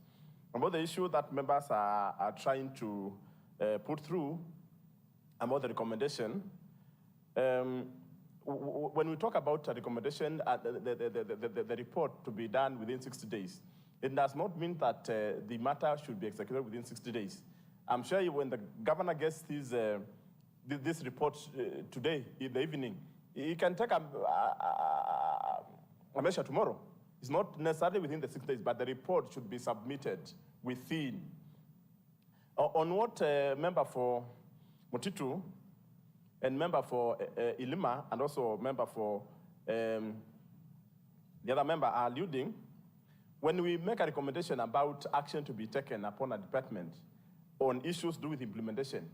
About the issue that members are trying to put through about the recommendation, when we talk about a recommendation, the report to be done within 60 days, it does not mean that the matter should be executed within 60 days. I'm sure when the governor gets this report today in the evening, he can take a measure tomorrow. It's not necessarily within the 6 days, but the report should be submitted within. On what member for Motitu and member for Ilima and also member for the other member are alluding, when we make a recommendation about action to be taken upon a department on issues to do with implementation,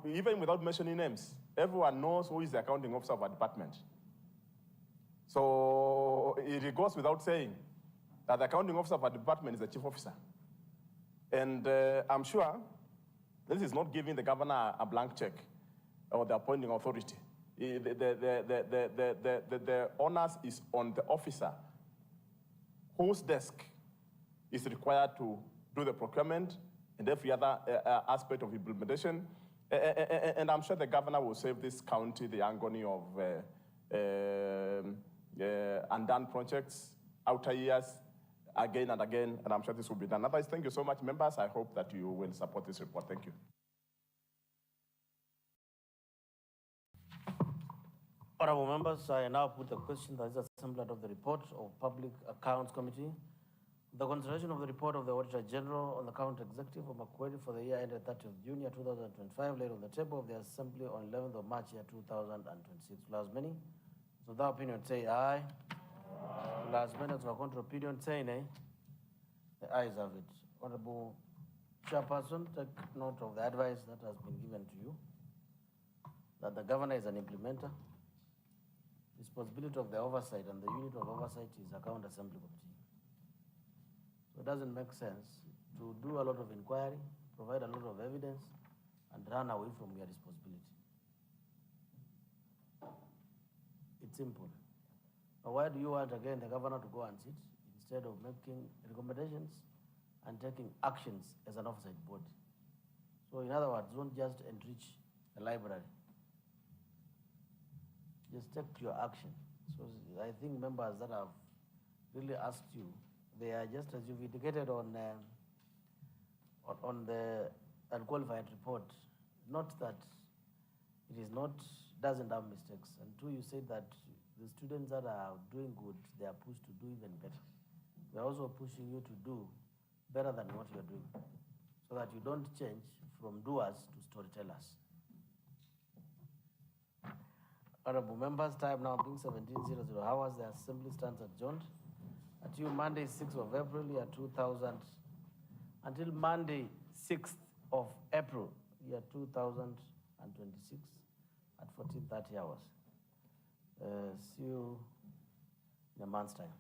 even without mentioning names, everyone knows who is the accounting officer of a department. So it goes without saying that the accounting officer of a department is the chief officer. And I'm sure this is not giving the governor a blank check or the appointing authority. The onus is on the officer whose desk is required to do the procurement and every other aspect of implementation. And I'm sure the governor will save this county the agony of undone projects, outer years, again and again, and I'm sure this will be done. Otherwise, thank you so much, members. I hope that you will support this report. Thank you. Honorable members, I now put the question that is assembled of the report of Public Accounts Committee. The consideration of the report of the Auditor General on the County Executive of Makueni for the year ended 30th June 2025 laid on the table of the Assembly on 11th of March 2026. Will as many so that opinion say aye. Will as many as contrary opinion say nay. The ayes have it. Honorable Chairperson, take note of the advice that has been given to you, that the governor is an implementer. Responsibility of the oversight and the unit of oversight is Account Assembly Committee. So it doesn't make sense to do a lot of inquiry, provide a lot of evidence, and run away from your responsibility. It's simple. But why do you want again the governor to go and sit instead of making recommendations and taking actions as an oversight board? So in other words, don't just enrich the library. Just take your action. So I think members that have really asked you, they are just as you've indicated on the unqualified report. Not that it is not, doesn't have mistakes. And two, you said that the students that are doing good, they are pushed to do even better. We're also pushing you to do better than what you're doing, so that you don't change from doers to storytellers. Honorable members, time now being 17:00 hours, the assembly stands adjourned until Monday, 6th of April, year 2000, until Monday, 6th of April, year 2026 at 14:30 hours. See you in a month's time.